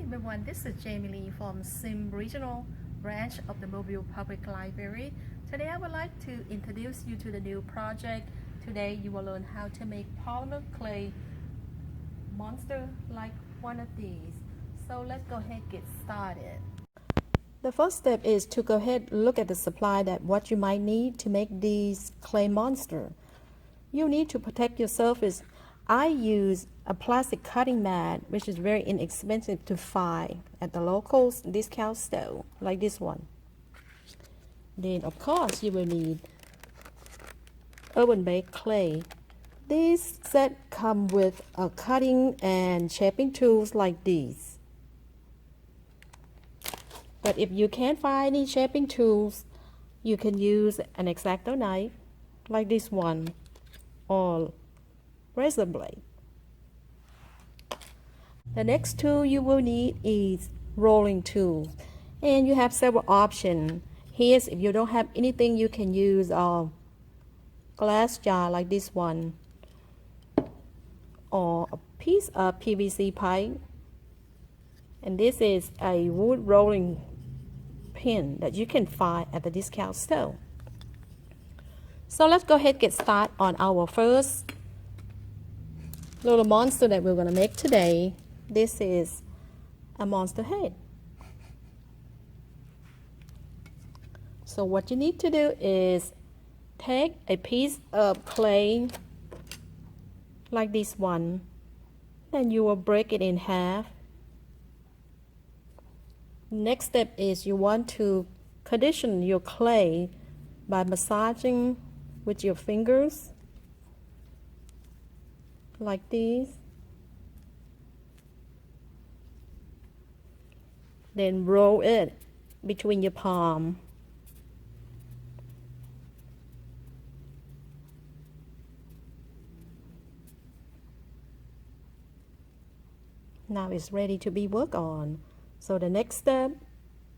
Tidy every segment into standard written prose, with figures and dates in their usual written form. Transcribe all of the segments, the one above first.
everyone, this is Jaime Lee from Sim Regional Branch of the Mobile Public Library. Today I would like to introduce you to the new project. Today you will learn how to make polymer clay monster like one of these. So let's go ahead and get started. The first step is to go ahead and look at the supply that what you might need to make these clay monster. You need to protect your surface. I use a plastic cutting mat, which is very inexpensive to find at the local discount store, like this one. Then, of course, you will need oven-baked clay. This set comes with a cutting and shaping tools like these. But if you can't find any shaping tools, you can use an X-Acto knife, like this one, or razor blade. The next tool you will need is rolling tool, and you have several options. Here's if you don't have anything, you can use a glass jar like this one, or a piece of PVC pipe, and this is a wood rolling pin that you can find at the discount store. So let's go ahead and get started on our first little monster that we're going to make today. This is a monster head. So what you need to do is take a piece of clay like this one, then you will break it in half. Next step is you want to condition your clay by massaging with your fingers like this. Then roll it between your palm. Now it's ready to be worked on. So the next step,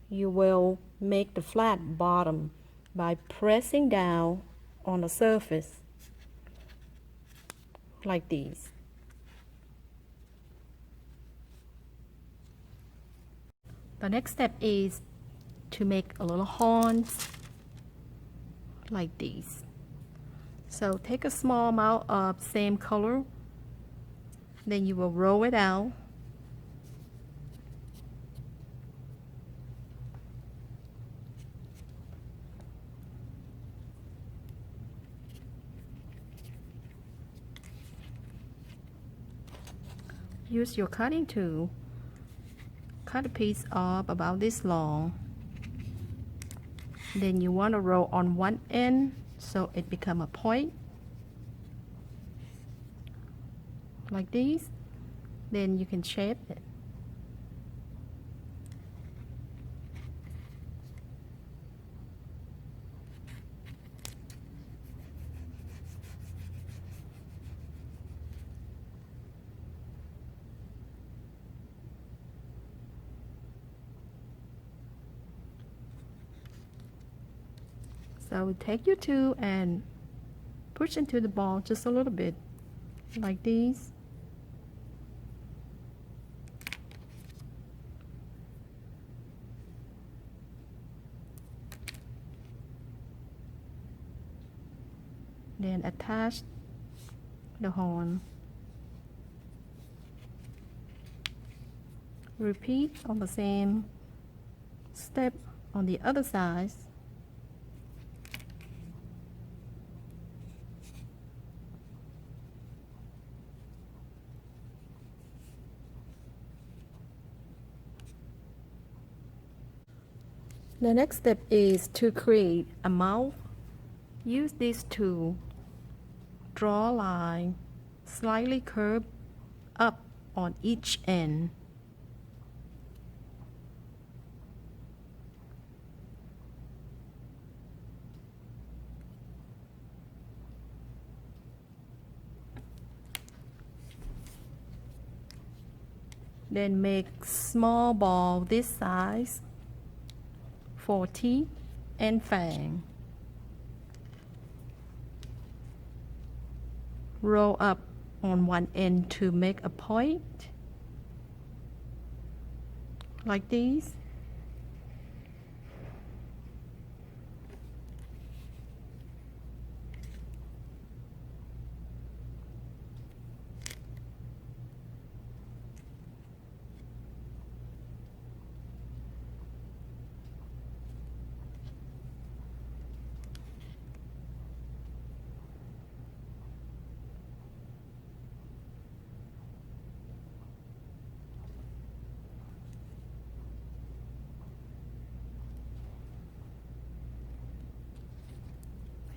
you will make the flat bottom by pressing down on the surface like these. The next step is to make a little horns like these. So take a small amount of same color, then you will roll it out. Use your cutting tool. Cut a piece off about this long. Then you want to roll on one end so it becomes a point like these. Then you can shape it. So take your tool and push into the ball just a little bit, like these. Then attach the horn. Repeat on the same step on the other side. The next step is to create a mouth. Use this tool. Draw a line, slightly curved up on each end. Then make small ball this size for teeth and fang. Roll up on one end to make a point. like these.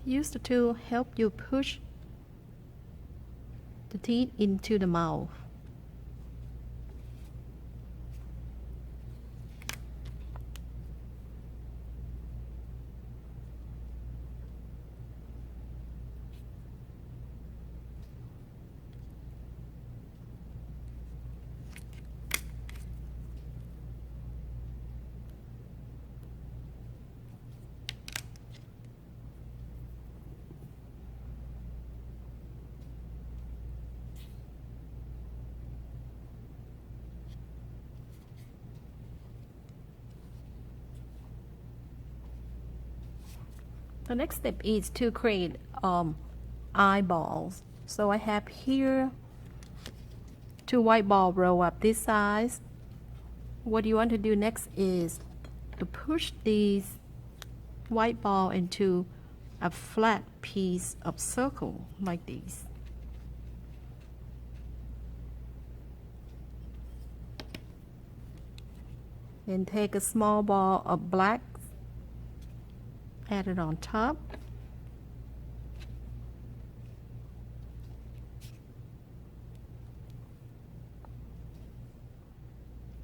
Use the tool help you push the teeth into the mouth. The next step is to create eyeballs. So I have here 2 white balls roll up this size. What you want to do next is to push these white ball into a flat piece of circle like this. Then take a small ball of black, add it on top.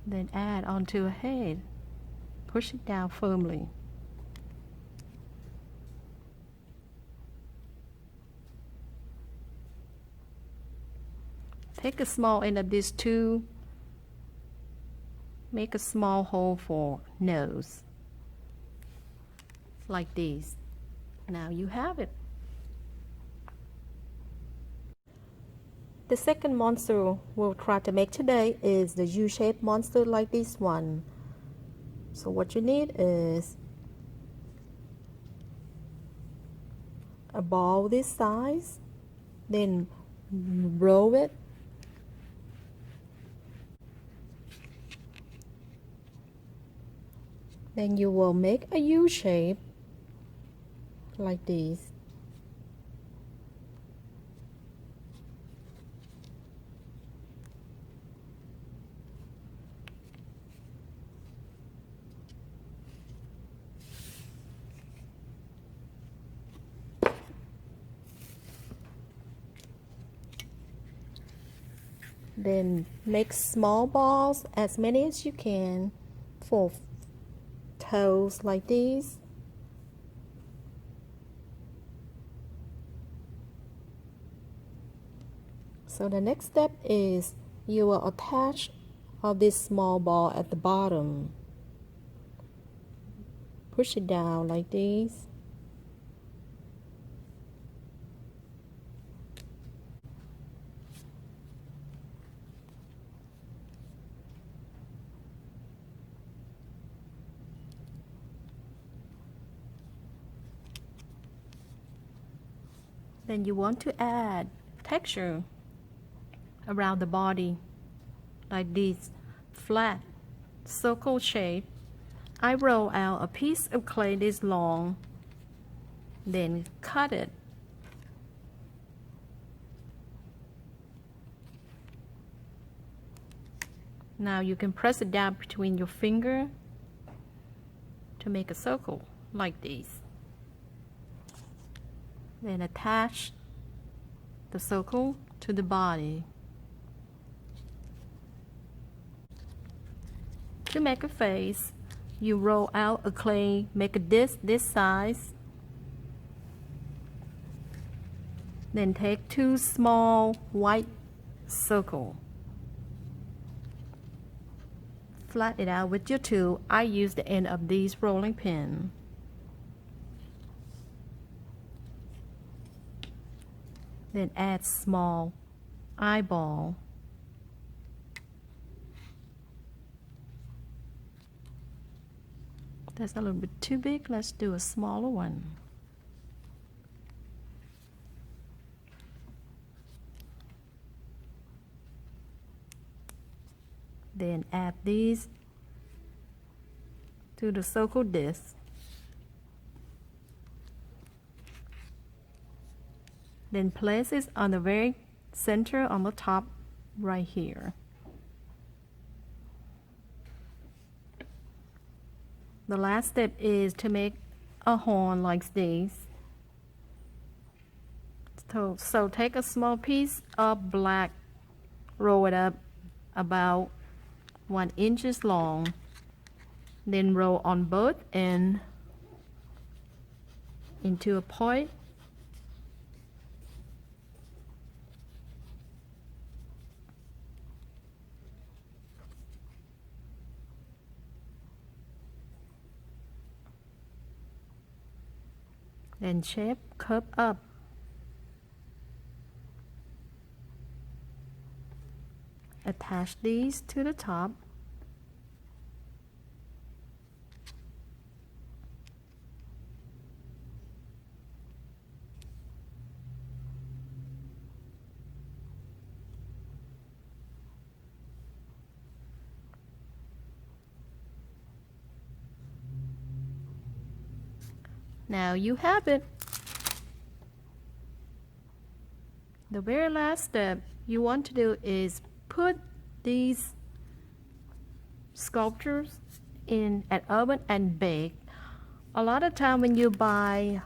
Then add onto a head. Push it down firmly. Take a small end of this tool. Make a small hole for nose. Like this. Now you have it. The second monster we'll try to make today is the U-shaped monster like this one. So what you need is a ball this size, then roll it. Then you will make a U shape like this. Then make small balls, as many as you can, for toes like these. So the next step is you will attach this small ball at the bottom. Push it down like this. Then you want to add texture around the body like this flat circle shape. I roll out a piece of clay this long, then cut it. Now you can press it down between your finger to make a circle like this. Then attach the circle to the body. To make a face, you roll out a clay, make a disc this size. Then take 2 small white circles. Flatten it out with your tool. I use the end of these rolling pin. Then add small eyeball. That's a little bit too big. Let's do a smaller one. Then add these to the circle disc. Then place it on the very center on the top right here. The last step is to make a horn like this. So take a small piece of black, roll it up about 1 inch long, then roll on both ends into a point. Then shape curve up. Attach these to the top. Now you have it. The very last step you want to do is put these sculptures in an oven and bake. A lot of time when you buy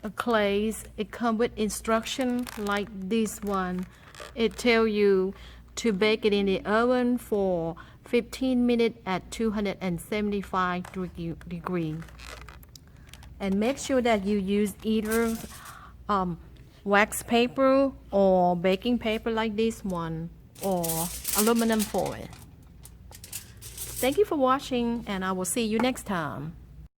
a clays, it comes with instruction like this one. It tells you to bake it in the oven for 15 minutes at 275 degrees. And make sure that you use either wax paper or baking paper like this one, or aluminum foil. Thank you for watching, and I will see you next time.